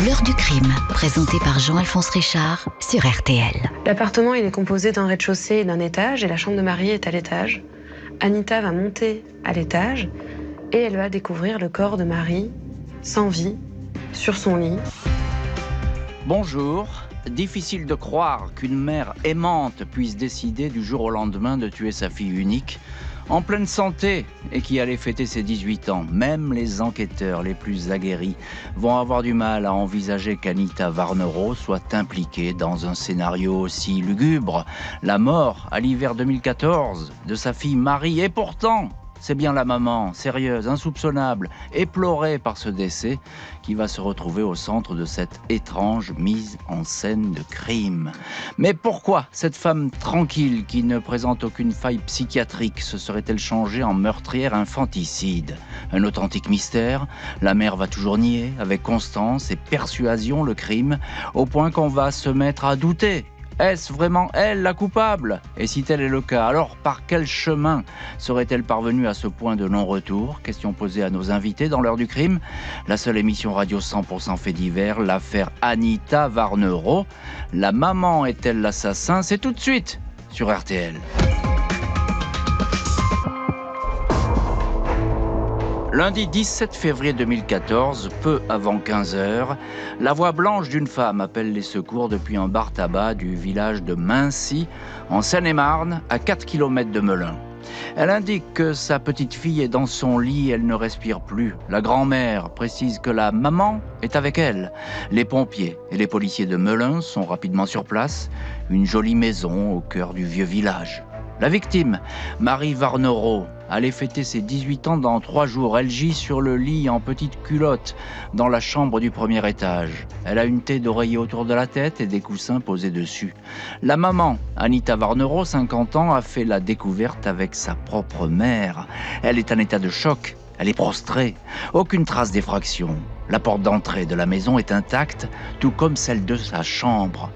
L'heure du crime, présenté par Jean-Alphonse Richard sur RTL. L'appartement, il est composé d'un rez-de-chaussée et d'un étage, et la chambre de Marie est à l'étage. Anita va monter à l'étage, et elle va découvrir le corps de Marie, sans vie, sur son lit. Bonjour. Difficile de croire qu'une mère aimante puisse décider du jour au lendemain de tuer sa fille unique, en pleine santé et qui allait fêter ses 18 ans. Même les enquêteurs les plus aguerris vont avoir du mal à envisager qu'Anita Varnero soit impliquée dans un scénario aussi lugubre. La mort, à l'hiver 2014, de sa fille Marie. Et pourtant, c'est bien la maman, sérieuse, insoupçonnable, éplorée par ce décès, qui va se retrouver au centre de cette étrange mise en scène de crime. Mais pourquoi cette femme tranquille, qui ne présente aucune faille psychiatrique, se serait-elle changée en meurtrière infanticide? Un authentique mystère. La mère va toujours nier, avec constance et persuasion, le crime, au point qu'on va se mettre à douter. Est-ce vraiment elle la coupable? Et si tel est le cas, alors par quel chemin serait-elle parvenue à ce point de non-retour? Question posée à nos invités dans l'heure du crime. La seule émission radio 100% fait divers, l'affaire Anita Varnero. La maman est-elle l'assassin? C'est tout de suite sur RTL. Lundi 17 février 2014, peu avant 15h, la voix blanche d'une femme appelle les secours depuis un bar-tabac du village de Maincy, en Seine-et-Marne, à 4 km de Melun. Elle indique que sa petite fille est dans son lit, elle ne respire plus. La grand-mère précise que la maman est avec elle. Les pompiers et les policiers de Melun sont rapidement sur place, une jolie maison au cœur du vieux village. La victime, Marie Varnero, allait fêter ses 18 ans dans 3 jours. Elle gît sur le lit en petite culotte dans la chambre du premier étage. Elle a une taie d'oreiller autour de la tête et des coussins posés dessus. La maman, Anita Varnero, 50 ans, a fait la découverte avec sa propre mère. Elle est en état de choc. Elle est prostrée. Aucune trace d'effraction. La porte d'entrée de la maison est intacte, tout comme celle de sa chambre.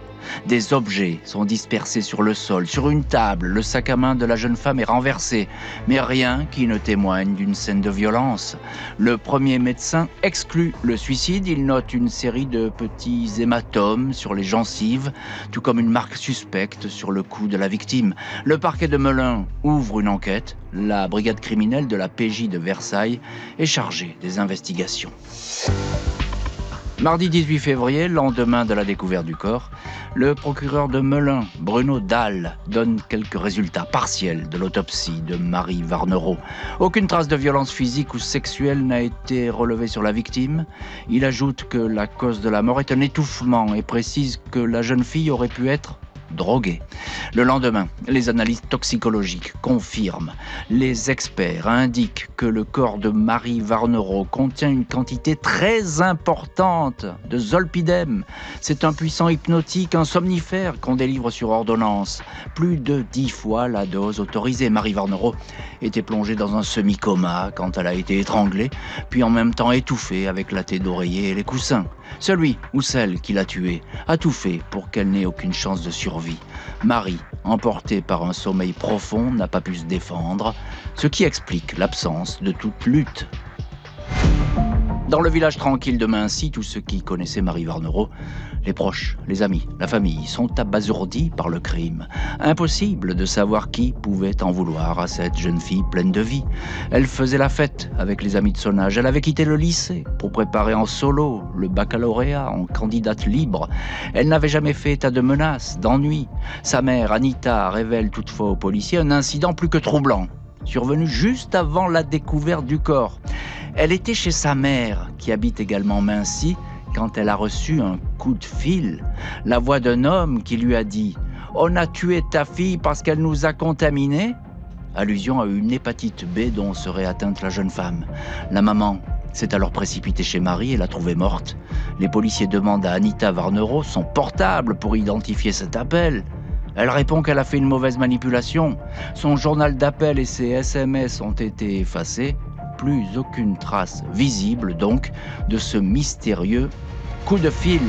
Des objets sont dispersés sur le sol, sur une table. Le sac à main de la jeune femme est renversé, mais rien qui ne témoigne d'une scène de violence. Le premier médecin exclut le suicide. Il note une série de petits hématomes sur les gencives, tout comme une marque suspecte sur le cou de la victime. Le parquet de Melun ouvre une enquête. La brigade criminelle de la PJ de Versailles est chargée des investigations. Mardi 18 février, lendemain de la découverte du corps, le procureur de Melun, Bruno Dalle, donne quelques résultats partiels de l'autopsie de Marie Varnero. Aucune trace de violence physique ou sexuelle n'a été relevée sur la victime. Il ajoute que la cause de la mort est un étouffement et précise que la jeune fille aurait pu être droguée. Le lendemain, les analyses toxicologiques confirment. Les experts indiquent que le corps de Marie Varnero contient une quantité très importante de zolpidem. C'est un puissant hypnotique, un somnifère qu'on délivre sur ordonnance. Plus de 10 fois la dose autorisée. Marie Varnero était plongée dans un semi-coma quand elle a été étranglée, puis en même temps étouffée avec la taie d'oreiller et les coussins. Celui ou celle qui l'a tuée a tout fait pour qu'elle n'ait aucune chance de survie. Marie, emportée par un sommeil profond, n'a pas pu se défendre, ce qui explique l'absence de toute lutte. Dans le village tranquille de Maincy, tous ceux qui connaissaient Marie Varnero, les proches, les amis, la famille, sont abasourdis par le crime. Impossible de savoir qui pouvait en vouloir à cette jeune fille pleine de vie. Elle faisait la fête avec les amis de son âge. Elle avait quitté le lycée pour préparer en solo le baccalauréat en candidate libre. Elle n'avait jamais fait état de menace, d'ennui. Sa mère, Anita, révèle toutefois aux policiers un incident plus que troublant, survenu juste avant la découverte du corps. Elle était chez sa mère, qui habite également Maincy, quand elle a reçu un coup de fil. La voix d'un homme qui lui a dit « On a tué ta fille parce qu'elle nous a contaminés », allusion à une hépatite B dont serait atteinte la jeune femme. La maman s'est alors précipitée chez Marie et l'a trouvée morte. Les policiers demandent à Anita Varnero son portable pour identifier cet appel. Elle répond qu'elle a fait une mauvaise manipulation. Son journal d'appel et ses SMS ont été effacés. Plus aucune trace visible, donc, de ce mystérieux coup de fil.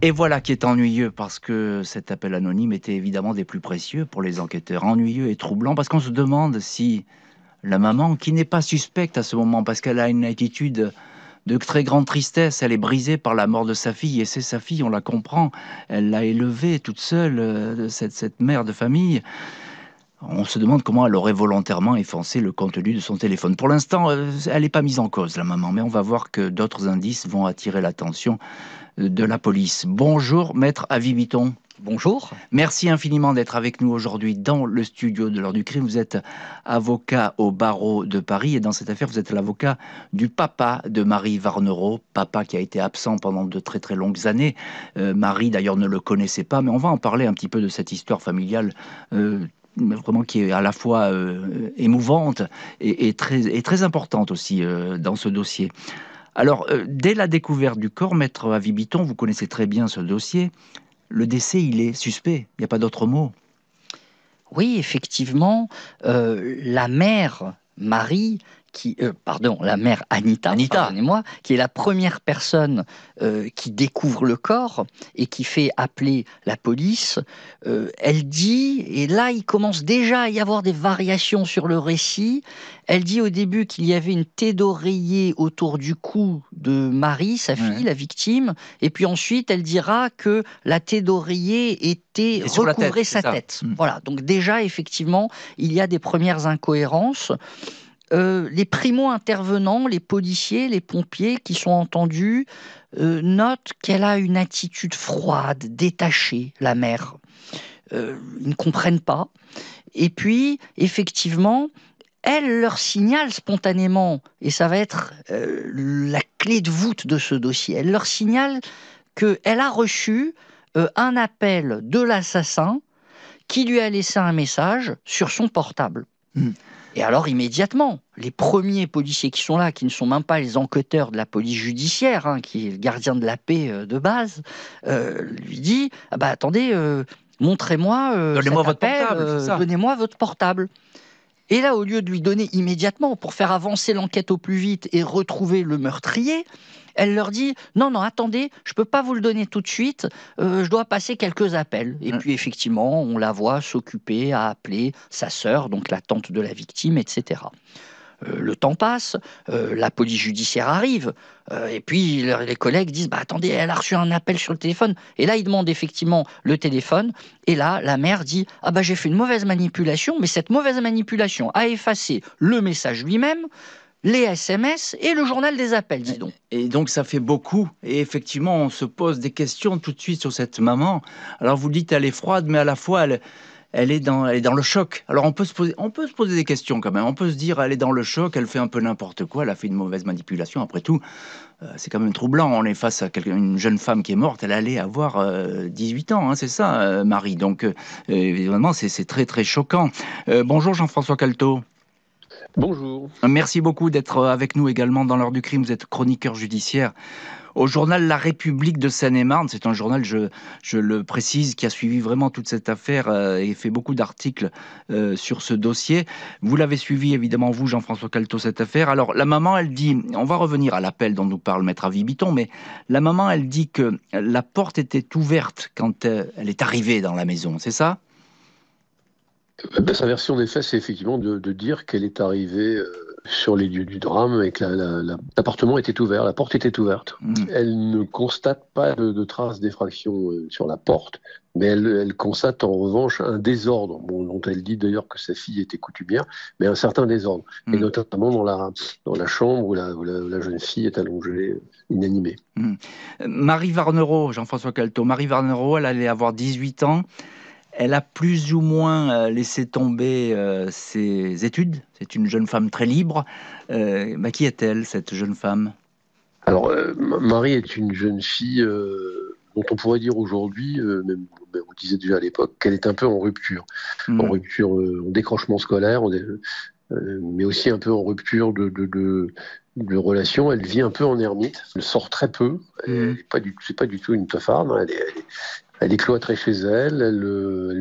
Et voilà qui est ennuyeux, parce que cet appel anonyme était évidemment des plus précieux pour les enquêteurs. Ennuyeux et troublant, parce qu'on se demande si la maman, qui n'est pas suspecte à ce moment, parce qu'elle a une attitude de très grande tristesse. Elle est brisée par la mort de sa fille, et c'est sa fille, on la comprend. Elle l'a élevée toute seule, cette mère de famille. On se demande comment elle aurait volontairement effacé le contenu de son téléphone. Pour l'instant, elle n'est pas mise en cause, la maman, mais on va voir que d'autres indices vont attirer l'attention de la police. Bonjour, maître Avis Bitton. Bonjour. Merci infiniment d'être avec nous aujourd'hui dans le studio de l'heure du crime. Vous êtes avocat au barreau de Paris et dans cette affaire, vous êtes l'avocat du papa de Marie Varnereau, papa qui a été absent pendant de très très longues années. Marie d'ailleurs ne le connaissait pas, mais on va en parler un petit peu de cette histoire familiale vraiment qui est à la fois émouvante et très importante aussi dans ce dossier. Alors, dès la découverte du corps, maître Avis Bitton, vous connaissez très bien ce dossier. Le décès, il est suspect. Il n'y a pas d'autre mot. Oui, effectivement, la mère Marie, la mère Anita, pardonnez-moi, qui est la première personne qui découvre le corps et qui fait appeler la police, elle dit, et là il commence déjà à y avoir des variations sur le récit, elle dit au début qu'il y avait une taie d'oreiller autour du cou de Marie, sa fille, la victime, et puis ensuite elle dira que la taie d'oreiller était recouvrait sa tête. Voilà, donc déjà effectivement il y a des premières incohérences. Les primo-intervenants, les policiers, les pompiers qui sont entendus notent qu'elle a une attitude froide, détachée, la mère. Ils ne comprennent pas. Et puis, effectivement, elle leur signale spontanément, et ça va être la clé de voûte de ce dossier, elle leur signale qu'elle a reçu un appel de l'assassin qui lui a laissé un message sur son portable. Et alors immédiatement, les premiers policiers qui sont là, qui ne sont même pas les enquêteurs de la police judiciaire, qui est le gardien de la paix de base, lui dit « Ah bah attendez, montrez-moi donnez-moi votre portable, donnez-moi votre portable ». Et là, au lieu de lui donner immédiatement, pour faire avancer l'enquête au plus vite et retrouver le meurtrier, elle leur dit « Non, attendez, je ne peux pas vous le donner tout de suite, je dois passer quelques appels. » Et puis effectivement, on la voit s'occuper à appeler sa sœur, donc la tante de la victime, etc. Le temps passe, la police judiciaire arrive, et puis les collègues disent bah, « Attendez, elle a reçu un appel sur le téléphone. » Et là, ils demandent effectivement le téléphone, et là, la mère dit « Ah bah j'ai fait une mauvaise manipulation, mais cette mauvaise manipulation a effacé le message lui-même, les SMS et le journal des appels, dis donc. » Et donc ça fait beaucoup, et effectivement on se pose des questions tout de suite sur cette maman. Alors vous dites elle est froide, mais à la fois elle est dans le choc. Alors on peut se poser des questions quand même. On peut se dire elle est dans le choc, elle fait un peu n'importe quoi, elle a fait une mauvaise manipulation. Après tout, c'est quand même troublant. On est face à une jeune femme qui est morte. Elle allait avoir 18 ans, c'est ça, Marie. Donc évidemment c'est très très choquant. Bonjour Jean-François Calto. Bonjour. Merci beaucoup d'être avec nous également dans l'heure du crime. Vous êtes chroniqueur judiciaire au journal La République de Seine-et-Marne. C'est un journal, je le précise, qui a suivi vraiment toute cette affaire et fait beaucoup d'articles sur ce dossier. Vous l'avez suivi, évidemment, vous, Jean-François Calto, cette affaire. Alors, la maman, elle dit, on va revenir à l'appel dont nous parle maître Avis Bitton, mais la maman, elle dit que la porte était ouverte quand elle est arrivée dans la maison, c'est ça ? Sa version des faits, c'est effectivement de dire qu'elle est arrivée sur les lieux du drame et que l'appartement était ouvert, la porte était ouverte. Elle ne constate pas de traces d'effraction sur la porte, mais elle constate en revanche un désordre, dont elle dit d'ailleurs que sa fille était coutumière, mais un certain désordre, et notamment dans la chambre où la jeune fille est allongée, inanimée. Marie Varnereau, Jean-François Calto, Marie Varnereau, elle allait avoir 18 ans. Elle a plus ou moins laissé tomber ses études. C'est une jeune femme très libre. Qui est-elle, cette jeune femme ? Alors, Marie est une jeune fille dont on pourrait dire aujourd'hui, même on disait déjà à l'époque, qu'elle est un peu en rupture. En rupture, en décrochement scolaire, mais aussi un peu en rupture de relation. Elle vit un peu en ermite. Elle sort très peu. C'est pas du tout une teuffarde. Elle est cloîtrée chez elle, elle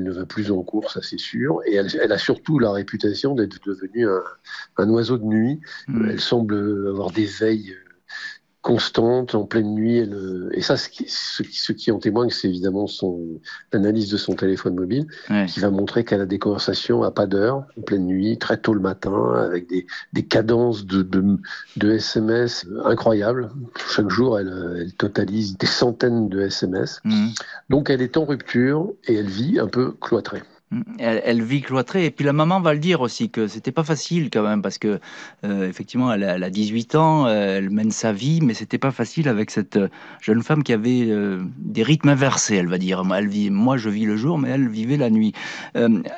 ne va plus en cours, ça c'est sûr, et elle a surtout la réputation d'être devenue un oiseau de nuit. Elle semble avoir des veilles constante, en pleine nuit. Et ça, ce qui en témoigne, c'est évidemment l'analyse de son téléphone mobile, qui va montrer qu'elle a des conversations à pas d'heure, en pleine nuit, très tôt le matin, avec des cadences de SMS incroyables. Chaque jour, elle totalise des centaines de SMS. Donc, elle est en rupture et elle vit un peu cloîtrée. Elle vit cloîtrée, et puis la maman va le dire aussi, que c'était pas facile quand même, parce que effectivement elle a 18 ans, elle mène sa vie, mais c'était pas facile avec cette jeune femme qui avait des rythmes inversés, elle va dire. Moi je vis le jour, mais elle vivait la nuit.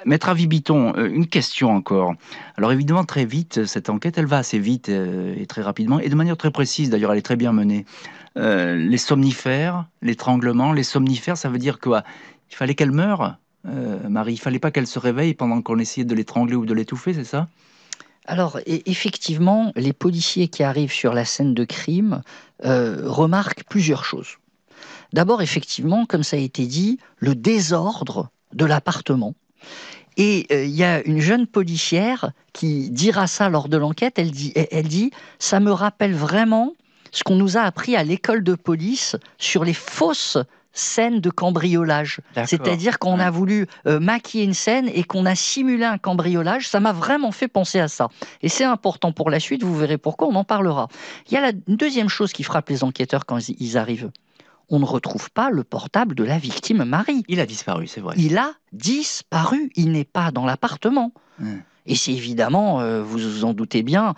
Maître Avis-Bitton, une question encore. Alors évidemment, très vite, cette enquête, elle va assez vite et très rapidement, et de manière très précise, d'ailleurs elle est très bien menée. Les somnifères, l'étranglement, les somnifères, ça veut dire quoi? Il fallait qu'elle meure, Marie, il fallait pas qu'elle se réveille pendant qu'on essayait de l'étrangler ou de l'étouffer, c'est ça? Alors, effectivement, les policiers qui arrivent sur la scène de crime remarquent plusieurs choses. D'abord, effectivement, comme ça a été dit, le désordre de l'appartement. Et il y a une jeune policière qui dira ça lors de l'enquête. Elle dit « Ça me rappelle vraiment ce qu'on nous a appris à l'école de police sur les fausses scène de cambriolage. C'est-à-dire qu'on a voulu maquiller une scène et qu'on a simulé un cambriolage. Ça m'a vraiment fait penser à ça. Et c'est important pour la suite, vous verrez pourquoi, on en parlera. Il y a une deuxième chose qui frappe les enquêteurs quand ils arrivent. On ne retrouve pas le portable de la victime Marie. Il a disparu, c'est vrai. Il a disparu. Il n'est pas dans l'appartement. Et c'est évidemment, vous vous en doutez bien,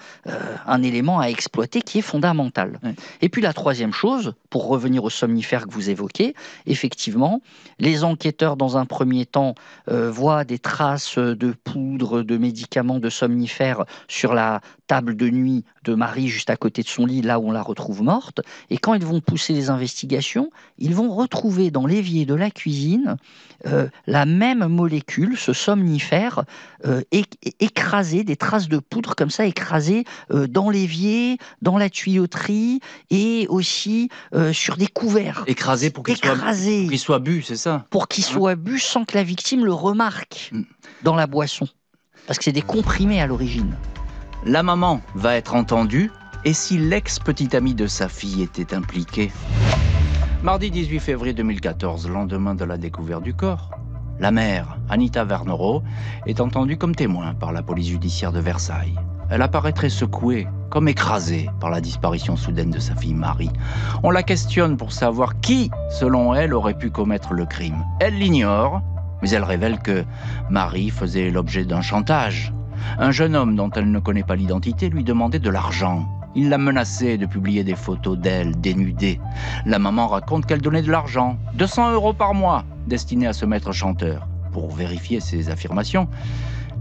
un élément à exploiter qui est fondamental. Et puis la troisième chose, pour revenir aux somnifères que vous évoquez, effectivement, les enquêteurs, dans un premier temps, voient des traces de poudre, de médicaments, de somnifères sur la table de nuit de Marie, juste à côté de son lit, là où on la retrouve morte. Et quand ils vont pousser les investigations, ils vont retrouver dans l'évier de la cuisine la même molécule, ce somnifère, écrasé, des traces de poudre comme ça écrasées dans l'évier, dans la tuyauterie et aussi sur des couverts. Écrasé pour qu'il soit bu, c'est ça? Pour qu'il soit bu sans que la victime le remarque dans la boisson. Parce que c'est des comprimés à l'origine. La maman va être entendue, et si l'ex-petite amie de sa fille était impliquée? Mardi 18 février 2014, lendemain de la découverte du corps, la mère, Anita Varnero, est entendue comme témoin par la police judiciaire de Versailles. Elle apparaît très secouée, comme écrasée par la disparition soudaine de sa fille Marie. On la questionne pour savoir qui, selon elle, aurait pu commettre le crime. Elle l'ignore, mais elle révèle que Marie faisait l'objet d'un chantage. Un jeune homme dont elle ne connaît pas l'identité lui demandait de l'argent. Il la menaçait de publier des photos d'elle dénudée. La maman raconte qu'elle donnait de l'argent, 200 € par mois, destiné à se mettre chanteur. Pour vérifier ces affirmations,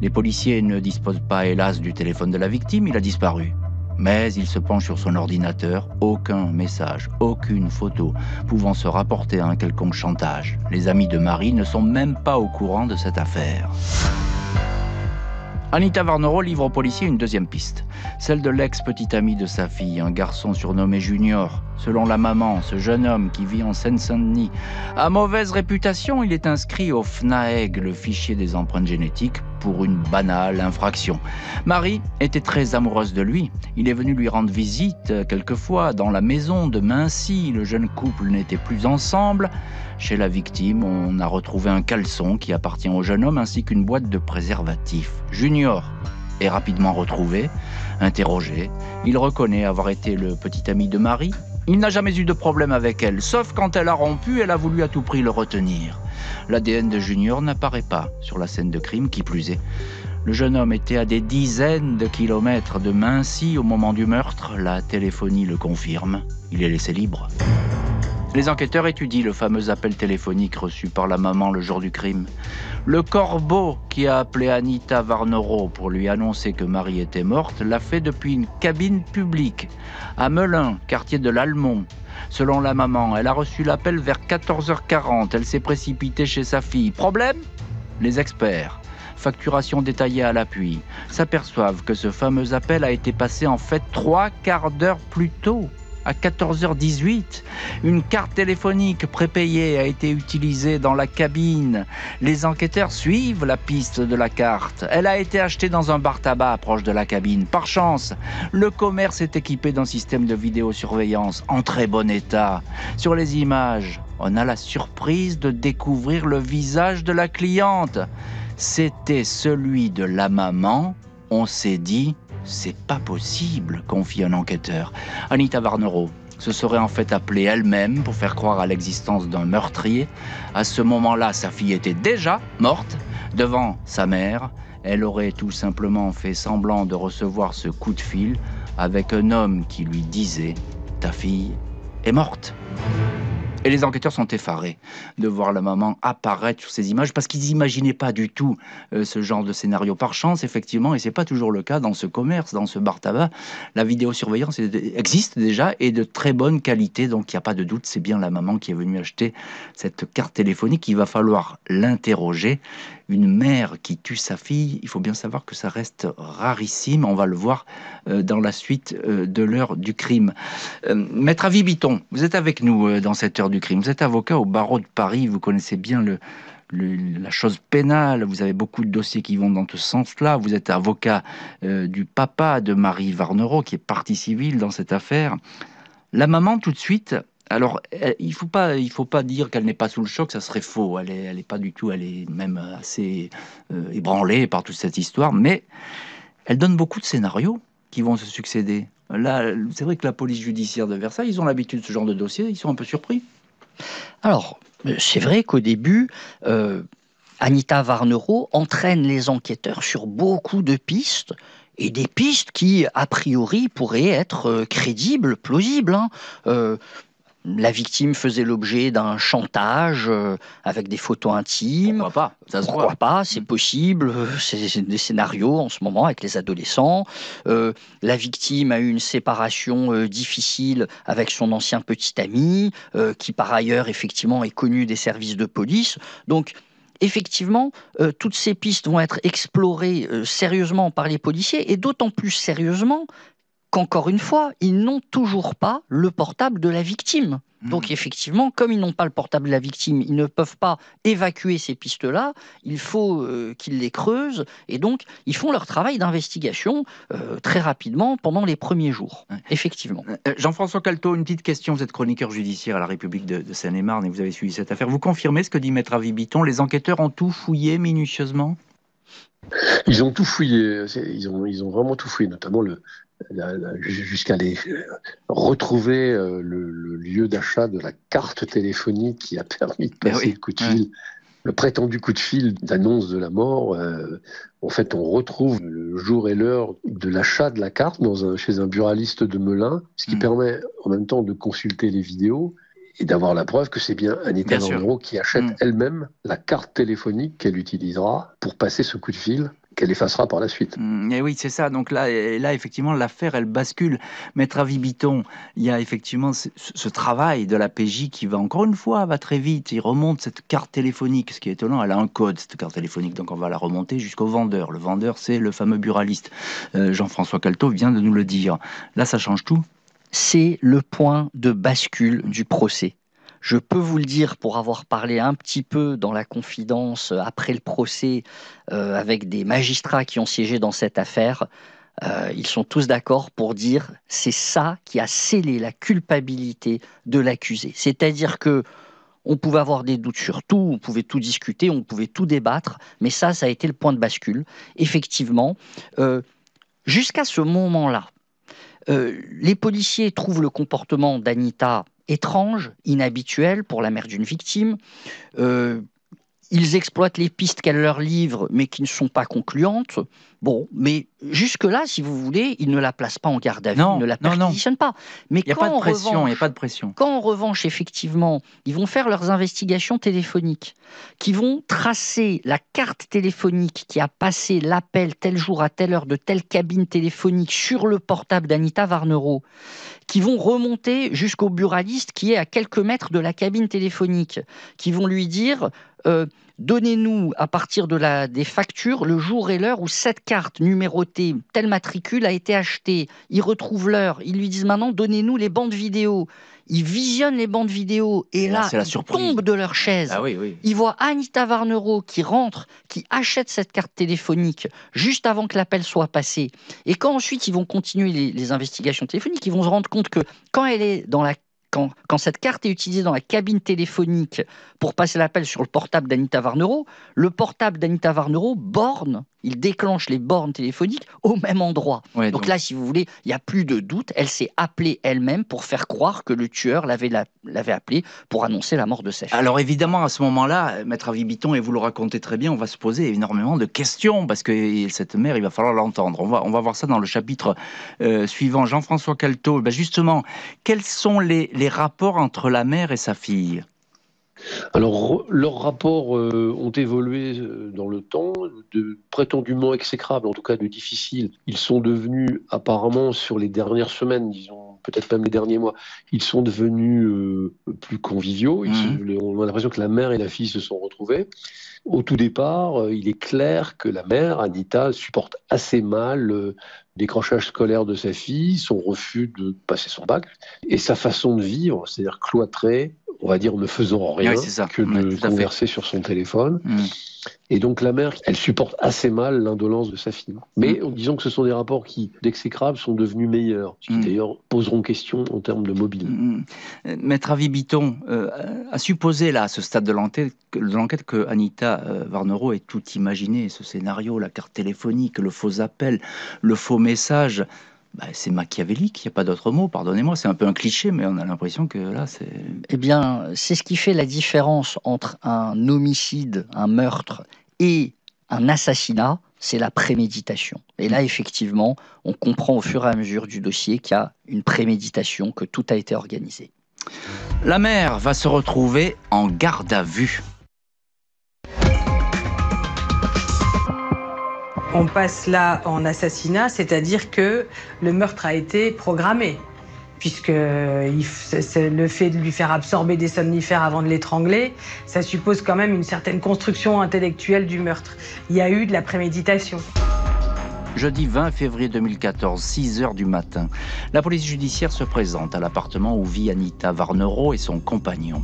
les policiers ne disposent pas, hélas, du téléphone de la victime, il a disparu. Mais ils se penchent sur son ordinateur, aucun message, aucune photo pouvant se rapporter à un quelconque chantage. Les amis de Marie ne sont même pas au courant de cette affaire. Anita Varnero livre aux policiers une deuxième piste, celle de l'ex-petite amie de sa fille, un garçon surnommé Junior. Selon la maman, ce jeune homme qui vit en Seine-Saint-Denis a mauvaise réputation. Il est inscrit au FNAEG, le fichier des empreintes génétiques, pour une banale infraction. Marie était très amoureuse de lui. Il est venu lui rendre visite quelquefois dans la maison de Mincy. Le jeune couple n'était plus ensemble. Chez la victime, on a retrouvé un caleçon qui appartient au jeune homme ainsi qu'une boîte de préservatifs. Junior est rapidement retrouvé, interrogé. Il reconnaît avoir été le petit ami de Marie. Il n'a jamais eu de problème avec elle, sauf quand elle a rompu, elle a voulu à tout prix le retenir. L'ADN de Junior n'apparaît pas sur la scène de crime, qui plus est. Le jeune homme était à des dizaines de kilomètres de Mincy au moment du meurtre. La téléphonie le confirme. Il est laissé libre. Les enquêteurs étudient le fameux appel téléphonique reçu par la maman le jour du crime. Le corbeau qui a appelé Anita Varnero pour lui annoncer que Marie était morte l'a fait depuis une cabine publique à Melun, quartier de l'Almont. Selon la maman, elle a reçu l'appel vers 14h40. Elle s'est précipitée chez sa fille. Problème ? Les experts, facturation détaillée à l'appui, s'aperçoivent que ce fameux appel a été passé en fait 3 quarts d'heure plus tôt. à 14h18. Une carte téléphonique prépayée a été utilisée dans la cabine. Les enquêteurs suivent la piste de la carte. Elle a été achetée dans un bar tabac proche de la cabine. Par chance, le commerce est équipé d'un système de vidéosurveillance en très bon état. Sur les images, on a la surprise de découvrir le visage de la cliente. C'était celui de la maman. On s'est dit, c'est pas possible, confie un enquêteur. Anita Varnero se serait en fait appelée elle-même pour faire croire à l'existence d'un meurtrier. À ce moment-là, sa fille était déjà morte devant sa mère. Elle aurait tout simplement fait semblant de recevoir ce coup de fil avec un homme qui lui disait « Ta fille est morte ». Et les enquêteurs sont effarés de voir la maman apparaître sur ces images parce qu'ils n'imaginaient pas du tout ce genre de scénario. Par chance, effectivement, et c'est pas toujours le cas dans ce commerce, dans ce bar tabac, la vidéosurveillance existe déjà et de très bonne qualité. Donc il n'y a pas de doute, c'est bien la maman qui est venue acheter cette carte téléphonique. Il va falloir l'interroger. Une mère qui tue sa fille, il faut bien savoir que ça reste rarissime. On va le voir dans la suite de l'heure du crime. Maître Avis Bitton, vous êtes avec nous dans cette heure du crime. Vous êtes avocat au barreau de Paris, vous connaissez bien la chose pénale, vous avez beaucoup de dossiers qui vont dans ce sens-là. Vous êtes avocat du papa de Marie Varnero, qui est partie civile dans cette affaire. La maman, tout de suite... Alors, il faut pas dire qu'elle n'est pas sous le choc, ça serait faux. Elle est pas du tout, elle est même assez ébranlée par toute cette histoire, mais elle donne beaucoup de scénarios qui vont se succéder. Là, c'est vrai que la police judiciaire de Versailles, ils ont l'habitude de ce genre de dossier, ils sont un peu surpris. Alors, c'est vrai qu'au début, Anita Varnero entraîne les enquêteurs sur beaucoup de pistes, et des pistes qui, a priori, pourraient être crédibles, plausibles. La victime faisait l'objet d'un chantage avec des photos intimes. Pourquoi pas ? Ça se Pourquoi voit. pas ? C'est possible. C'est des scénarios en ce moment avec les adolescents. La victime a eu une séparation difficile avec son ancien petit ami, qui par ailleurs effectivement est connu des services de police. Donc effectivement, toutes ces pistes vont être explorées sérieusement par les policiers, et d'autant plus sérieusement qu'encore une fois, ils n'ont toujours pas le portable de la victime. Donc effectivement, comme ils n'ont pas le portable de la victime, ils ne peuvent pas évacuer ces pistes-là, il faut qu'ils les creusent, et donc ils font leur travail d'investigation très rapidement pendant les premiers jours, effectivement. Jean-François Calto, une petite question, vous êtes chroniqueur judiciaire à la République de Seine-et-Marne et vous avez suivi cette affaire. Vous confirmez ce que dit Maître Avis Bitton, les enquêteurs ont tout fouillé minutieusement ? Ils ont tout fouillé, ils ont vraiment tout fouillé, notamment jusqu'à aller retrouver le lieu d'achat de la carte téléphonique qui a permis de passer le coup de fil, le prétendu coup de fil d'annonce de la mort. En fait, on retrouve le jour et l'heure de l'achat de la carte chez un buraliste de Melun, ce qui permet en même temps de consulter les vidéos et d'avoir la preuve que c'est bien Anita Varnero qui achète elle-même la carte téléphonique qu'elle utilisera pour passer ce coup de fil qu'elle effacera par la suite. Et oui, c'est ça. Donc là, effectivement, l'affaire, elle bascule. Maître Avis Bitton, il y a effectivement ce travail de la PJ qui va, encore une fois, va très vite. Il remonte cette carte téléphonique. Ce qui est étonnant, elle a un code, cette carte téléphonique. Donc on va la remonter jusqu'au vendeur. Le vendeur, c'est le fameux buraliste. Jean-François Calto vient de nous le dire. Là, ça change tout. C'est le point de bascule du procès. Je peux vous le dire pour avoir parlé un petit peu dans la confidence après le procès avec des magistrats qui ont siégé dans cette affaire. Ils sont tous d'accord pour dire c'est ça qui a scellé la culpabilité de l'accusé. C'est-à-dire que on pouvait avoir des doutes sur tout, on pouvait tout discuter, on pouvait tout débattre, mais ça a été le point de bascule. Effectivement, jusqu'à ce moment-là, les policiers trouvent le comportement d'Anita étrange, inhabituel pour la mère d'une victime. Ils exploitent les pistes qu'elle leur livre, mais qui ne sont pas concluantes. Bon, mais jusque-là, si vous voulez, ils ne la placent pas en garde à vue, ils ne la perquisitionnent pas. Mais il n'y a pas de pression. Quand en revanche, effectivement, ils vont faire leurs investigations téléphoniques, qui vont tracer la carte téléphonique qui a passé l'appel tel jour à telle heure de telle cabine téléphonique sur le portable d'Anita Varnero, qui vont remonter jusqu'au buraliste qui est à quelques mètres de la cabine téléphonique, qui vont lui dire donnez-nous à partir des factures le jour et l'heure où cette carte numérotée, tel matricule a été achetée. Ils retrouvent l'heure. Ils lui disent maintenant, donnez-nous les bandes vidéo. Ils visionnent les bandes vidéo et là, ils tombent de leur chaise. Ah oui, oui. Ils voient Anita Varnero qui rentre, qui achète cette carte téléphonique juste avant que l'appel soit passé. Et quand ensuite ils vont continuer les investigations téléphoniques, ils vont se rendre compte que quand elle est quand cette carte est utilisée dans la cabine téléphonique pour passer l'appel sur le portable d'Anita Varnero, le portable d'Anita Varnero borne, il déclenche les bornes téléphoniques au même endroit. Ouais, donc là, si vous voulez, il n'y a plus de doute, elle s'est appelée elle-même pour faire croire que le tueur l'avait appelée pour annoncer la mort de sa fille. Alors évidemment, à ce moment-là, Maître Avibiton, et vous le racontez très bien, on va se poser énormément de questions, parce que cette mère, il va falloir l'entendre. On va voir ça dans le chapitre suivant. Jean-François Calto, justement, quels sont les rapports entre la mère et sa fille ? Alors, leurs rapports ont évolué dans le temps, de prétendument exécrables, en tout cas de difficiles. Ils sont devenus, apparemment, sur les dernières semaines, disons, peut-être même les derniers mois, ils sont devenus plus conviviaux. On a l'impression que la mère et la fille se sont retrouvées. Au tout départ, il est clair que la mère, Anita, supporte assez mal le décrochage scolaire de sa fille, son refus de passer son bac, et sa façon de vivre, c'est-à-dire cloîtrée, on va dire ne faisant rien que de converser sur son téléphone. Et donc la mère, elle supporte assez mal l'indolence de sa fille. Mais disons que ce sont des rapports qui, d'exécrables, sont devenus meilleurs, ce qui d'ailleurs poseront question en termes de mobile. Maître Avibiton, à supposer là, à ce stade de l'enquête que Anita Varnero ait tout imaginé, ce scénario, la carte téléphonique, le faux appel, le faux message... c'est machiavélique, il n'y a pas d'autre mot, pardonnez-moi, c'est un peu un cliché, mais on a l'impression que là, c'est... Eh bien, c'est ce qui fait la différence entre un homicide, un meurtre et un assassinat, c'est la préméditation. Et là, effectivement, on comprend au fur et à mesure du dossier qu'il y a une préméditation, que tout a été organisé. La mère va se retrouver en garde à vue. On passe là en assassinat, c'est-à-dire que le meurtre a été programmé, puisque le fait de lui faire absorber des somnifères avant de l'étrangler, ça suppose quand même une certaine construction intellectuelle du meurtre. Il y a eu de la préméditation. Jeudi 20 février 2014, 6h du matin, la police judiciaire se présente à l'appartement où vit Anita Varnero et son compagnon.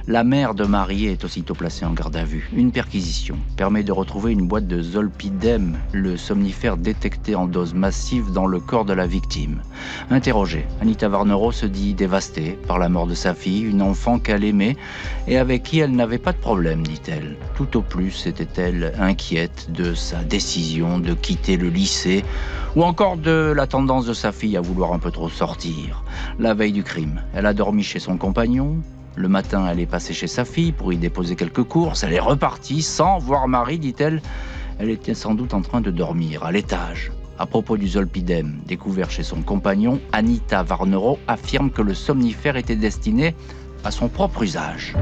La mère de Marie est aussitôt placée en garde à vue. Une perquisition permet de retrouver une boîte de zolpidem, le somnifère détecté en dose massive dans le corps de la victime. Interrogée, Anita Varnero se dit dévastée par la mort de sa fille, une enfant qu'elle aimait et avec qui elle n'avait pas de problème, dit-elle. Tout au plus était-elle inquiète de sa décision de quitter le lycée ou encore de la tendance de sa fille à vouloir un peu trop sortir. La veille du crime, elle a dormi chez son compagnon. Le matin, elle est passée chez sa fille pour y déposer quelques courses. Elle est repartie sans voir Marie, dit-elle. Elle était sans doute en train de dormir à l'étage. À propos du zolpidem découvert chez son compagnon, Anita Varnero affirme que le somnifère était destiné à son propre usage.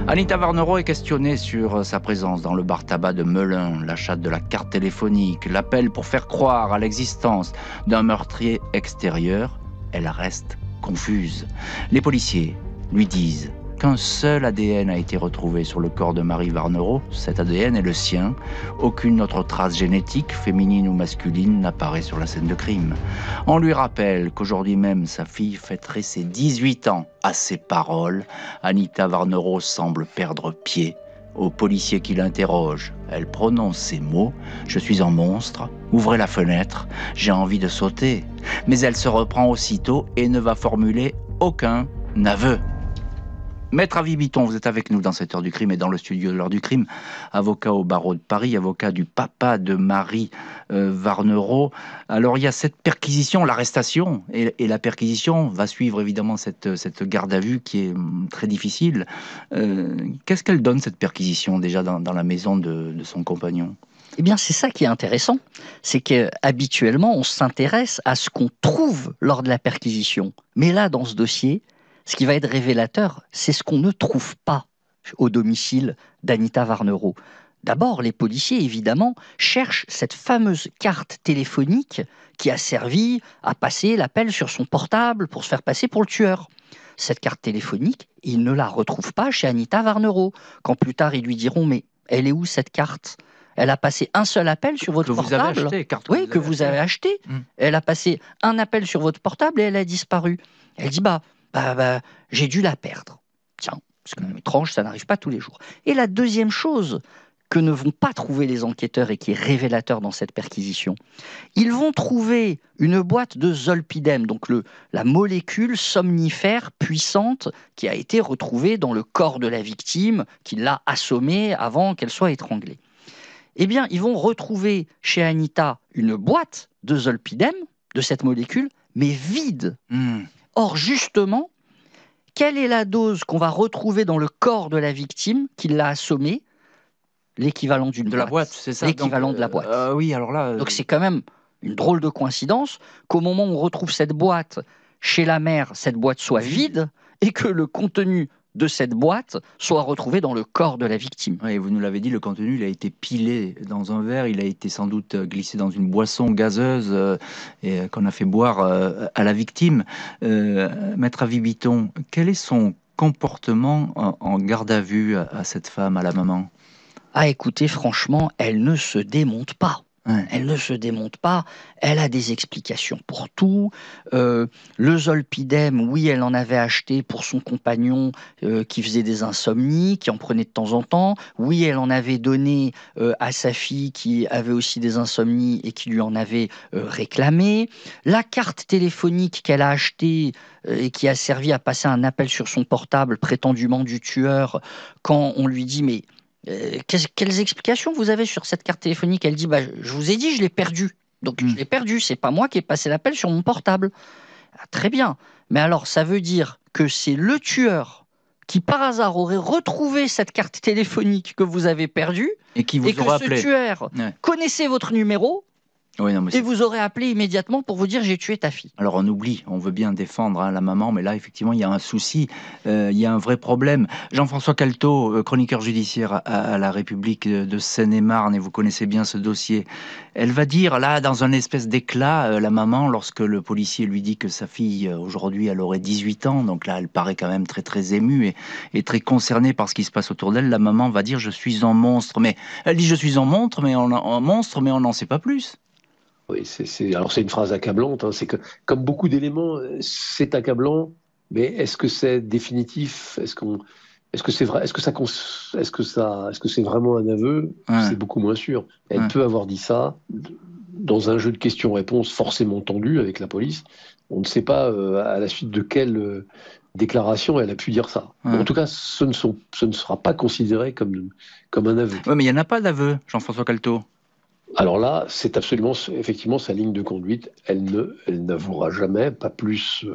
Anita Varnero est questionnée sur sa présence dans le bar-tabac de Melun, l'achat de la carte téléphonique, l'appel pour faire croire à l'existence d'un meurtrier extérieur. Elle reste confuse. Les policiers lui disent qu'un seul ADN a été retrouvé sur le corps de Marie Varnero. Cet ADN est le sien. Aucune autre trace génétique, féminine ou masculine, n'apparaît sur la scène de crime. On lui rappelle qu'aujourd'hui même, sa fille fêterait ses 18 ans. À ces paroles, Anita Varnero semble perdre pied. Au policier qui l'interroge, elle prononce ces mots « Je suis un monstre, ouvrez la fenêtre, j'ai envie de sauter ». Mais elle se reprend aussitôt et ne va formuler aucun aveu. Maître Avibiton, vous êtes avec nous dans cette heure du crime et dans le studio de l'heure du crime, avocat au barreau de Paris, avocat du papa de Marie Varnero. Alors il y a cette perquisition, l'arrestation, et la perquisition va suivre évidemment cette garde à vue qui est très difficile. Qu'est-ce qu'elle donne cette perquisition déjà dans la maison de son compagnon ? Eh bien, c'est ça qui est intéressant, c'est qu'habituellement on s'intéresse à ce qu'on trouve lors de la perquisition. Mais là, dans ce dossier, ce qui va être révélateur, c'est ce qu'on ne trouve pas au domicile d'Anita Varnero. D'abord, les policiers, évidemment, cherchent cette fameuse carte téléphonique qui a servi à passer l'appel sur son portable pour se faire passer pour le tueur. cette carte téléphonique, ils ne la retrouvent pas chez Anita Varnero. Quand plus tard, ils lui diront, mais elle est où cette carte ? Elle a passé un seul appel sur votre portable. Vous avez acheté, carte oui, que vous avez acheté. Elle a passé un appel sur votre portable et elle a disparu. Elle dit, j'ai dû la perdre. Tiens, c'est quand même étrange, ça n'arrive pas tous les jours. Et la deuxième chose que ne vont pas trouver les enquêteurs et qui est révélateur dans cette perquisition, ils vont trouver une boîte de zolpidem, donc la molécule somnifère puissante qui a été retrouvée dans le corps de la victime, qui l'a assommée avant qu'elle soit étranglée. Eh bien, ils vont retrouver chez Anita une boîte de zolpidem, de cette molécule, mais vide. Or, justement, quelle est la dose qu'on va retrouver dans le corps de la victime qui l'a assommée ? L'équivalent d'une boîte. De la boîte, c'est ça. L'équivalent de la boîte. Oui, alors là... Donc c'est quand même une drôle de coïncidence qu'au moment où on retrouve cette boîte chez la mère, cette boîte soit vide et que le contenu de cette boîte soit retrouvé dans le corps de la victime. Oui, vous nous l'avez dit, le contenu, il a été pilé dans un verre, il a été sans doute glissé dans une boisson gazeuse et qu'on a fait boire à la victime. Maître Avis-Bitton, quel est son comportement en garde à vue à cette femme, à la maman ? Ah, écoutez, franchement, elle ne se démonte pas. Elle ne se démonte pas, elle a des explications pour tout. Le zolpidem, oui, elle en avait acheté pour son compagnon qui faisait des insomnies, qui en prenait de temps en temps. Oui, elle en avait donné à sa fille qui avait aussi des insomnies et qui lui en avait réclamé. La carte téléphonique qu'elle a achetée et qui a servi à passer un appel sur son portable prétendument du tueur, quand on lui dit « mais quelles explications vous avez sur cette carte téléphonique ?» Elle dit je vous ai dit, je l'ai perdue. Donc je l'ai perdue, c'est pas moi qui ai passé l'appel sur mon portable. Ah, très bien. Mais alors ça veut dire que c'est le tueur qui par hasard aurait retrouvé cette carte téléphonique que vous avez perdue et qui vous aurait appelé. Ce tueur connaissait votre numéro. Oui, non, mais et vous aurez appelé immédiatement pour vous dire j'ai tué ta fille. Alors on oublie, on veut bien défendre la maman, mais là effectivement il y a un souci, il y a un vrai problème. Jean-François Caltot, chroniqueur judiciaire à la République de Seine-et-Marne, et vous connaissez bien ce dossier, elle va dire là dans un espèce d'éclat, la maman, lorsque le policier lui dit que sa fille aujourd'hui elle aurait 18 ans, donc là elle paraît quand même très très émue et très concernée par ce qui se passe autour d'elle, la maman va dire je suis un monstre, mais elle dit je suis un monstre mais on n'en sait pas plus. Oui, c'est une phrase accablante. C'est que, comme beaucoup d'éléments, c'est accablant. Mais est-ce que c'est définitif ? Est-ce que c'est vrai ? Est-ce que c'est vraiment un aveu ? C'est beaucoup moins sûr. Elle peut avoir dit ça dans un jeu de questions-réponses forcément tendu avec la police. On ne sait pas à la suite de quelle déclaration elle a pu dire ça. En tout cas, ce ne sera pas considéré comme un aveu. Oui, mais il n'y en a pas d'aveu, Jean-François Caltot. Alors là, c'est absolument, effectivement, sa ligne de conduite. Elle n'avouera jamais, pas plus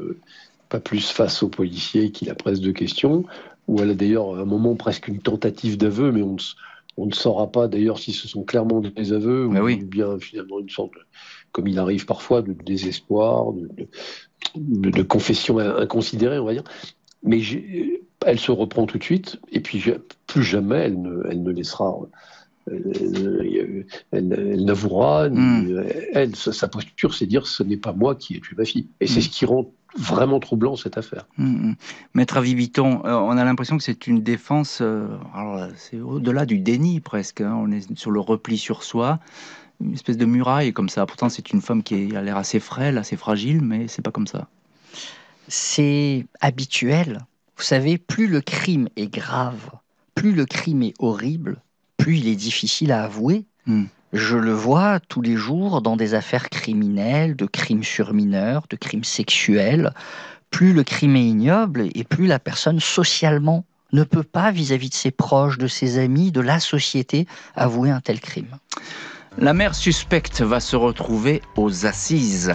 face aux policiers qui la pressent de questions, où elle a d'ailleurs à un moment presque une tentative d'aveu, mais on ne saura pas d'ailleurs si ce sont clairement des aveux ou bien finalement une sorte, comme il arrive parfois, de désespoir, de confession inconsidérée, on va dire. Mais elle se reprend tout de suite, et puis plus jamais elle ne laissera... Elle n'avouera, sa posture, c'est dire ce n'est pas moi qui ai tué ma fille. Et c'est ce qui rend vraiment troublant cette affaire. Maître Avis-Bitton, on a l'impression que c'est une défense, alors c'est au-delà du déni presque, on est sur le repli sur soi, une espèce de muraille comme ça. Pourtant c'est une femme qui a l'air assez frêle, assez fragile, mais c'est pas comme ça. C'est habituel. Vous savez, plus le crime est grave, plus le crime est horrible, plus il est difficile à avouer. Je le vois tous les jours dans des affaires criminelles, de crimes sur mineurs, de crimes sexuels. Plus le crime est ignoble et plus la personne socialement ne peut pas, vis-à-vis de ses proches, de ses amis, de la société, avouer un tel crime. La mère suspecte va se retrouver aux assises.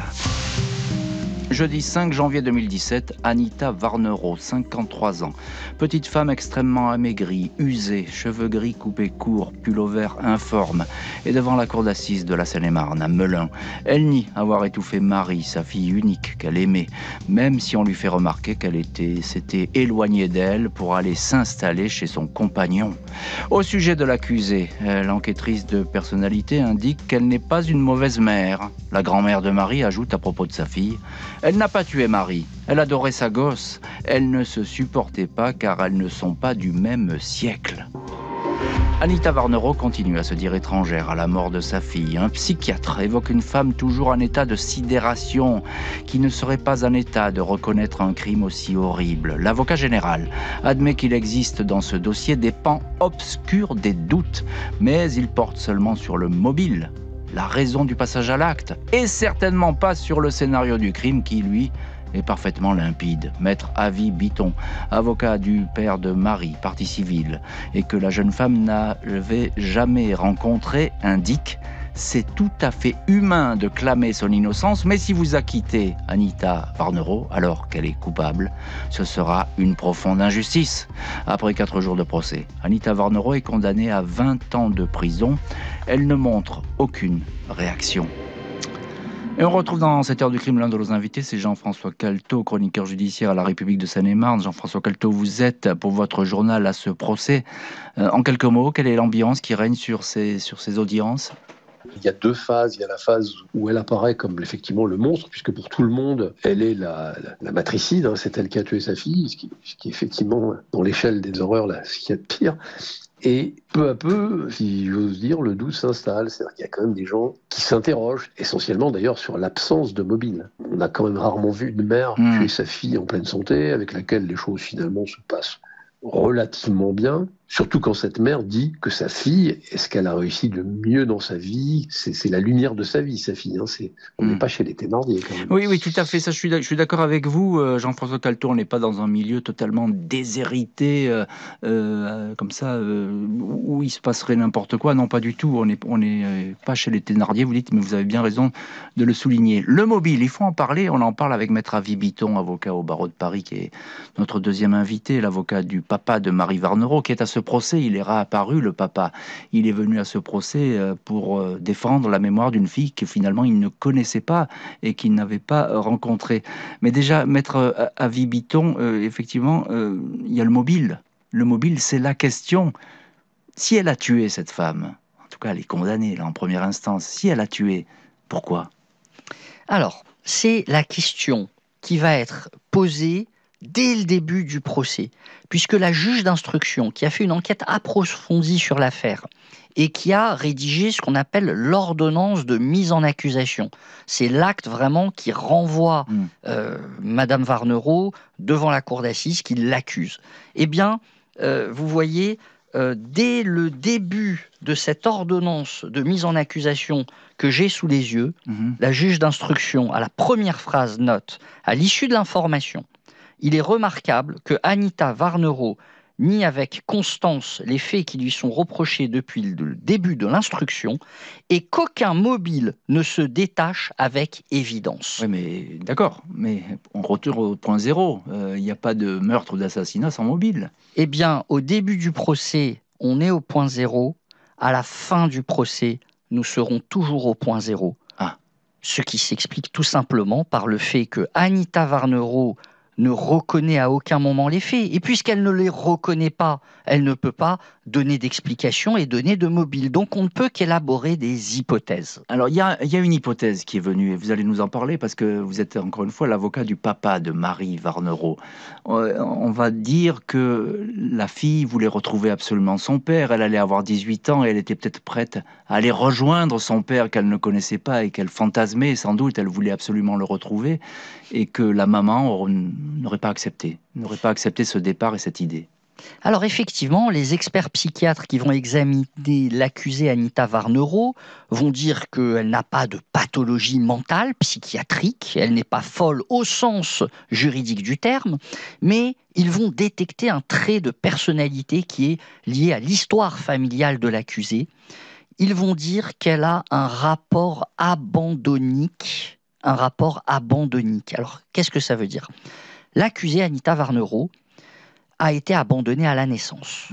Jeudi 5 janvier 2017, Anita Varnero, 53 ans. Petite femme extrêmement amaigrie, usée, cheveux gris coupés courts, pull-over informe, est devant la cour d'assises de la Seine-et-Marne, à Melun. Elle nie avoir étouffé Marie, sa fille unique qu'elle aimait, même si on lui fait remarquer qu'elle s'était éloignée d'elle pour aller s'installer chez son compagnon. Au sujet de l'accusée, l'enquêtrice de personnalité indique qu'elle n'est pas une mauvaise mère. La grand-mère de Marie ajoute à propos de sa fille: Elle n'a pas tué Marie, elle adorait sa gosse. Elle ne se supportait pas car elles ne sont pas du même siècle. Anita Varnero continue à se dire étrangère à la mort de sa fille. Un psychiatre évoque une femme toujours en état de sidération, qui ne serait pas en état de reconnaître un crime aussi horrible. L'avocat général admet qu'il existe dans ce dossier des pans obscurs des doutes, mais il porte seulement sur le mobile, la raison du passage à l'acte, et certainement pas sur le scénario du crime qui, lui, est parfaitement limpide. Maître Avi Bitton, avocat du père de Marie, partie civile, et que la jeune femme n'avait jamais rencontré, indique: c'est tout à fait humain de clamer son innocence, mais si vous acquittez Anita Varnero, alors qu'elle est coupable, ce sera une profonde injustice. Après 4 jours de procès, Anita Varnero est condamnée à 20 ans de prison. Elle ne montre aucune réaction. Et on retrouve dans cette heure du crime l'un de nos invités, c'est Jean-François Caltot, chroniqueur judiciaire à la République de Seine-et-Marne. Jean-François Caltot, vous êtes pour votre journal à ce procès. En quelques mots, quelle est l'ambiance qui règne sur ces audiences ? Il y a 2 phases. Il y a la phase où elle apparaît comme effectivement le monstre, puisque pour tout le monde, elle est la matricide, hein, c'est elle qui a tué sa fille, ce qui est effectivement, dans l'échelle des horreurs, là, ce qu'il y a de pire. Et peu à peu, si j'ose dire, le doute s'installe. C'est-à-dire qu'il y a quand même des gens qui s'interrogent, essentiellement d'ailleurs sur l'absence de mobile. On a quand même rarement vu une mère tuer sa fille en pleine santé, avec laquelle les choses finalement se passent relativement bien, surtout quand cette mère dit que sa fille est ce qu'elle a réussi de mieux dans sa vie, c'est la lumière de sa vie, sa fille. Hein, on n'est pas chez les Thénardier quand même. Oui, tout à fait, ça, je suis d'accord avec vous, Jean-François Caltot, on n'est pas dans un milieu totalement déshérité, comme ça, où il se passerait n'importe quoi, non pas du tout, on n'est pas chez les Thénardier, vous dites, mais vous avez bien raison de le souligner. Le mobile, il faut en parler, on en parle avec Maître Avi Bitton, avocat au barreau de Paris, qui est notre deuxième invité, l'avocat du papa de Marie Varnero, qui est à ce procès. Il est réapparu, le papa. Il est venu à ce procès pour défendre la mémoire d'une fille que finalement il ne connaissait pas et qu'il n'avait pas rencontrée. Mais déjà, Maître Avi Bitton, effectivement, il y a le mobile. Le mobile, c'est la question. Si elle a tué cette femme, en tout cas elle est condamnée là, en première instance, si elle a tué, pourquoi ? Alors, c'est la question qui va être posée dès le début du procès, puisque la juge d'instruction, qui a fait une enquête approfondie sur l'affaire et qui a rédigé ce qu'on appelle l'ordonnance de mise en accusation, c'est l'acte vraiment qui renvoie Madame Varnero devant la cour d'assises, qui l'accuse. Eh bien, vous voyez, dès le début de cette ordonnance de mise en accusation que j'ai sous les yeux, la juge d'instruction, à la première phrase, note: à l'issue de l'information, il est remarquable que Anita Varnero nie avec constance les faits qui lui sont reprochés depuis le début de l'instruction et qu'aucun mobile ne se détache avec évidence. Oui, mais d'accord, mais on retourne au point zéro. Il n'y a pas de meurtre ou d'assassinat sans mobile. Eh bien, au début du procès, on est au point zéro. À la fin du procès, nous serons toujours au point zéro. Ce qui s'explique tout simplement par le fait que Anita Varnero ne reconnaît à aucun moment les faits. Et puisqu'elle ne les reconnaît pas, elle ne peut pas donner d'explication et donner de mobile. Donc on ne peut qu'élaborer des hypothèses. Alors il y a une hypothèse qui est venue, et vous allez nous en parler parce que vous êtes encore une fois l'avocat du papa de Marie Varnero. On va dire que la fille voulait retrouver absolument son père, elle allait avoir 18 ans et elle était peut-être prête à aller rejoindre son père qu'elle ne connaissait pas et qu'elle fantasmait sans doute, elle voulait absolument le retrouver, et que la maman n'aurait pas accepté ce départ et cette idée. Alors effectivement, les experts psychiatres qui vont examiner l'accusée Anita Varnero vont dire qu'elle n'a pas de pathologie mentale, psychiatrique, elle n'est pas folle au sens juridique du terme, mais ils vont détecter un trait de personnalité qui est lié à l'histoire familiale de l'accusée. Ils vont dire qu'elle a un rapport abandonnique. Alors, qu'est-ce que ça veut dire ? L'accusée Anita Varnero a été abandonnée à la naissance.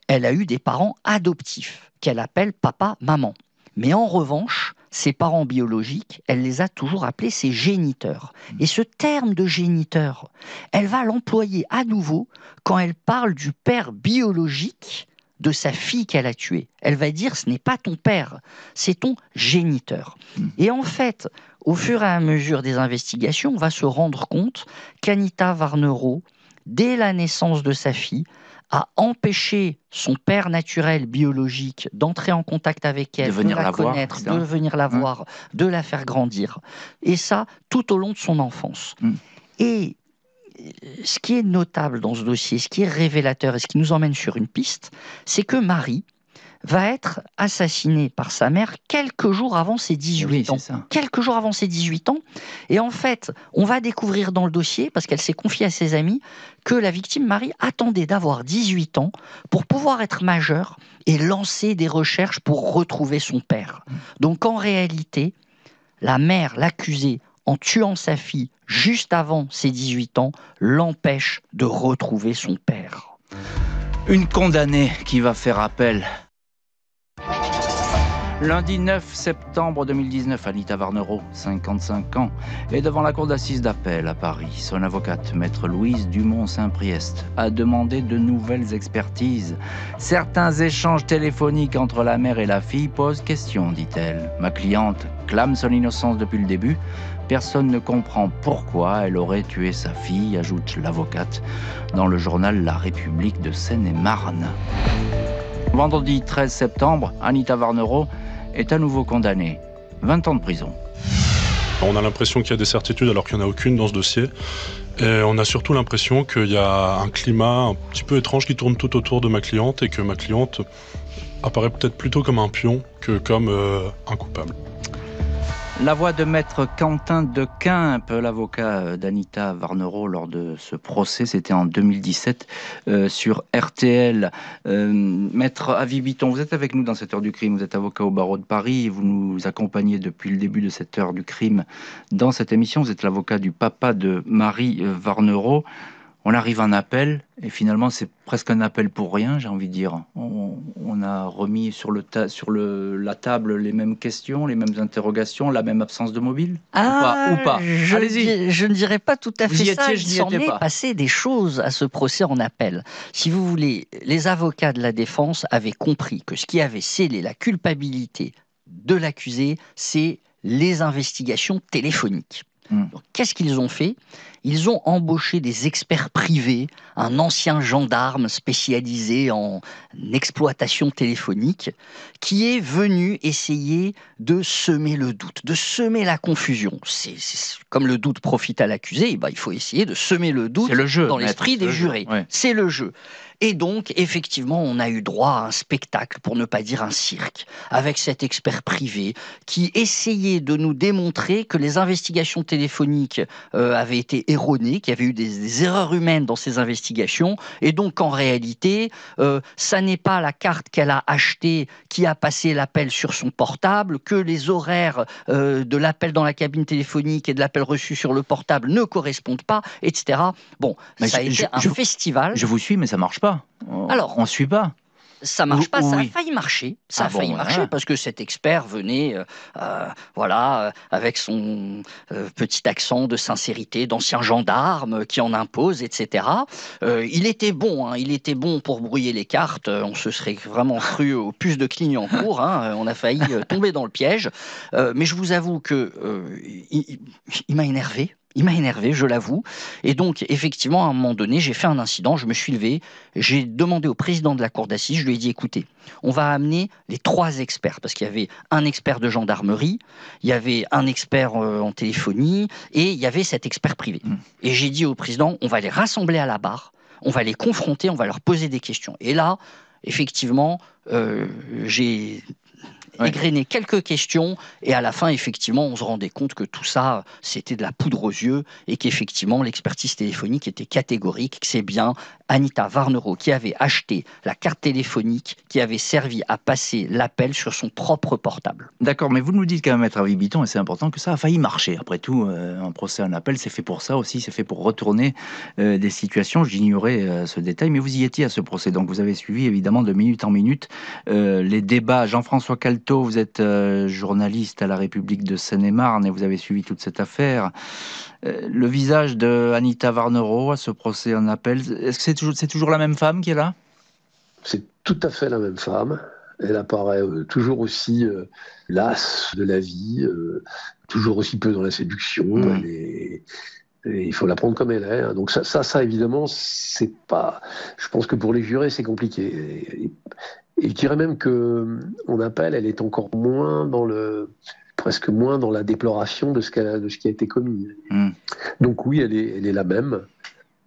Elle a eu des parents adoptifs qu'elle appelle papa-maman. Mais en revanche, ses parents biologiques, elle les a toujours appelés ses géniteurs. Et ce terme de géniteur, elle va l'employer à nouveau quand elle parle du père biologique de sa fille qu'elle a tuée. Elle va dire, ce n'est pas ton père, c'est ton géniteur. Et en fait, au fur et à mesure des investigations, on va se rendre compte qu'Anita Varnero, dès la naissance de sa fille, a empêché son père naturel biologique d'entrer en contact avec elle, de la connaître, de venir la voir, de la faire grandir. Et ça, tout au long de son enfance. Et ce qui est notable dans ce dossier, ce qui est révélateur et ce qui nous emmène sur une piste, c'est que Marie va être assassinée par sa mère quelques jours avant ses 18 ans. Quelques jours avant ses 18 ans. Et en fait, on va découvrir dans le dossier, parce qu'elle s'est confiée à ses amis, que la victime Marie attendait d'avoir 18 ans pour pouvoir être majeure et lancer des recherches pour retrouver son père. Donc en réalité, la mère, l'accusée, en tuant sa fille juste avant ses 18 ans, l'empêche de retrouver son père. Une condamnée qui va faire appel. Lundi 9 septembre 2019, Anita Varnero, 55 ans, est devant la cour d'assises d'appel à Paris. Son avocate, maître Louise Dumont-Saint-Priest, a demandé de nouvelles expertises. Certains échanges téléphoniques entre la mère et la fille posent question, dit-elle. Ma cliente clame son innocence depuis le début. Personne ne comprend pourquoi elle aurait tué sa fille, ajoute l'avocate dans le journal La République de Seine-et-Marne. Vendredi 13 septembre, Anita Varnero est à nouveau condamnée. 20 ans de prison. On a l'impression qu'il y a des certitudes alors qu'il n'y en a aucune dans ce dossier. Et on a surtout l'impression qu'il y a un climat un petit peu étrange qui tourne tout autour de ma cliente et que ma cliente apparaît peut-être plutôt comme un pion que comme un coupable. La voix de maître Quentin Dequimpe, l'avocat d'Anita Varnero lors de ce procès, c'était en 2017 sur RTL. Maître Avis Bitton, vous êtes avec nous dans cette heure du crime, vous êtes avocat au barreau de Paris, vous nous accompagnez depuis le début de cette heure du crime dans cette émission, vous êtes l'avocat du papa de Marie Varnero. On arrive en appel, et finalement c'est presque un appel pour rien, j'ai envie de dire. On a remis sur la table les mêmes questions, les mêmes interrogations, la même absence de mobile ou pas Allez-y. Je ne dirais pas tout à fait ça, il s'en est pas. passé des choses à ce procès en appel. Si vous voulez, les avocats de la défense avaient compris que ce qui avait scellé la culpabilité de l'accusé, c'est les investigations téléphoniques. Donc, qu'est-ce qu'ils ont fait ? Ils ont embauché des experts privés, un ancien gendarme spécialisé en exploitation téléphonique, qui est venu essayer de semer le doute, de semer la confusion. C'est comme le doute profite à l'accusé, il faut essayer de semer le doute dans l'esprit des jurés. Ouais. C'est le jeu. Et donc, effectivement, on a eu droit à un spectacle, pour ne pas dire un cirque, avec cet expert privé qui essayait de nous démontrer que les investigations téléphoniques avaient été erronées, qu'il y avait eu des erreurs humaines dans ces investigations, et donc en réalité, ça n'est pas la carte qu'elle a achetée qui a passé l'appel sur son portable, que les horaires de l'appel dans la cabine téléphonique et de l'appel reçu sur le portable ne correspondent pas, etc. Bon, ça a été un festival. Je vous suis, mais ça marche pas. Alors, on ne suit pas. Ça marche pas, ça a failli marcher. Ça a failli marcher parce que cet expert venait, avec son petit accent de sincérité d'ancien gendarme qui en impose, etc. Il était bon pour brouiller les cartes. On se serait vraiment cru aux puces de Clignancourt. On a failli tomber dans le piège. Mais je vous avoue que il m'a énervé. Il m'a énervé, je l'avoue. Et donc, effectivement, à un moment donné, j'ai fait un incident, je me suis levé, j'ai demandé au président de la cour d'assises, je lui ai dit, écoutez, on va amener les 3 experts, parce qu'il y avait un expert de gendarmerie, il y avait un expert en téléphonie, et il y avait cet expert privé. Et j'ai dit au président, on va les rassembler à la barre, on va les confronter, on va leur poser des questions. Et là, effectivement, j'ai égrené quelques questions et à la fin, effectivement, on se rendait compte que tout ça, c'était de la poudre aux yeux et qu'effectivement, l'expertise téléphonique était catégorique, que c'est bien Anita Varnero qui avait acheté la carte téléphonique qui avait servi à passer l'appel sur son propre portable. D'accord, mais vous nous dites quand même, Maître Avis Bitton, et c'est important, que ça a failli marcher. Après tout, un procès, un appel, c'est fait pour ça aussi, c'est fait pour retourner des situations. J'ignorais ce détail, mais vous y étiez à ce procès, donc vous avez suivi évidemment de minute en minute les débats. Jean-François Calto, vous êtes journaliste à La République de Seine-et-Marne et vous avez suivi toute cette affaire. Le visage de Anita Varnero à ce procès en appel, est-ce que c'est toujours la même femme qui est là ? C'est tout à fait la même femme. Elle apparaît toujours aussi lasse de la vie, toujours aussi peu dans la séduction. Et il faut la prendre comme elle est. Hein. Donc ça évidemment, c'est pas. Je pense que pour les jurés, c'est compliqué. Et je dirais même que on appelle, elle est encore moins presque moins dans la déploration de ce qui a été commis. Donc oui, elle est la même.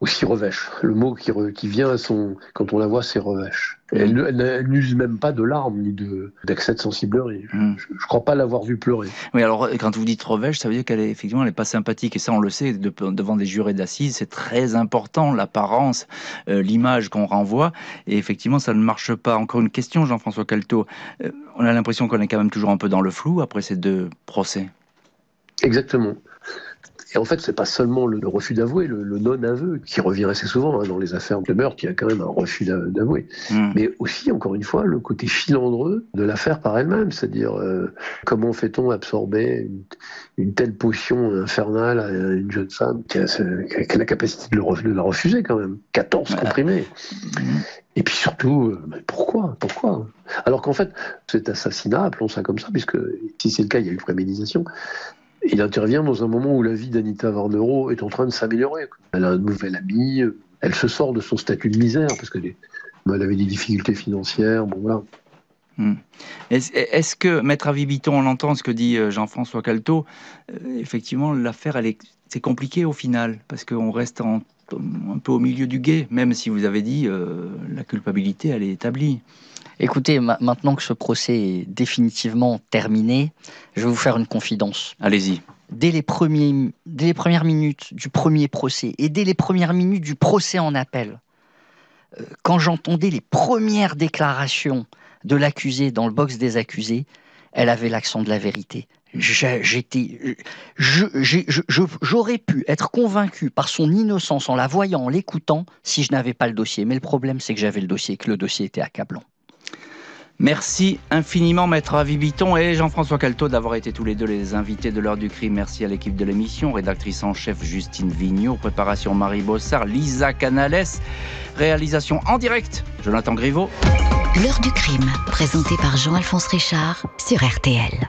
Aussi revêche. Le mot qui vient quand on la voit, c'est revêche. Elle n'use même pas de larmes ni d'accès de sensiblerie. Je ne crois pas l'avoir vue pleurer. Oui, alors quand vous dites revêche, ça veut dire qu'elle est effectivement, elle n'est pas sympathique. Et ça, on le sait, devant des jurés d'assises, c'est très important, l'apparence, l'image qu'on renvoie. Et effectivement, ça ne marche pas. Encore une question, Jean-François Calto. On a l'impression qu'on est quand même toujours un peu dans le flou après ces 2 procès. Exactement. Et en fait, c'est pas seulement le refus d'avouer, le non-aveu, qui revient assez souvent dans les affaires de meurtre, il y a quand même un refus d'avouer. Mais aussi, encore une fois, le côté filandreux de l'affaire par elle-même, c'est-à-dire comment fait-on absorber une telle potion infernale à une jeune femme qui a la capacité de la refuser quand même, 14 comprimés. Et puis surtout, pourquoi Alors qu'en fait, cet assassinat, appelons ça comme ça, puisque si c'est le cas, il y a eu préméditation. Il intervient dans un moment où la vie d'Anita Varnero est en train de s'améliorer. Elle a un nouvel ami, elle se sort de son statut de misère, parce qu'elle avait des difficultés financières, bon voilà. Est-ce que, Maître Avibiton, on entend ce que dit Jean-François Calto, effectivement, l'affaire, c'est compliqué au final, parce qu'on reste un peu au milieu du gué, même si vous avez dit la culpabilité, elle est établie. Écoutez, maintenant que ce procès est définitivement terminé, je vais vous faire une confidence. Allez-y. Dès les premières minutes du premier procès et dès les premières minutes du procès en appel, quand j'entendais les premières déclarations de l'accusé dans le box des accusés, elle avait l'accent de la vérité. J'aurais pu être convaincu par son innocence en la voyant, en l'écoutant, si je n'avais pas le dossier. Mais le problème, c'est que j'avais le dossier et que le dossier était accablant. Merci infiniment, Maître Avibiton et Jean-François Calto, d'avoir été tous les 2 les invités de l'heure du crime. Merci à l'équipe de l'émission, rédactrice en chef Justine Vignot, préparation Marie Bossard, Lisa Canales, réalisation en direct Jonathan Griveaux. L'heure du crime, présenté par Jean-Alphonse Richard sur RTL.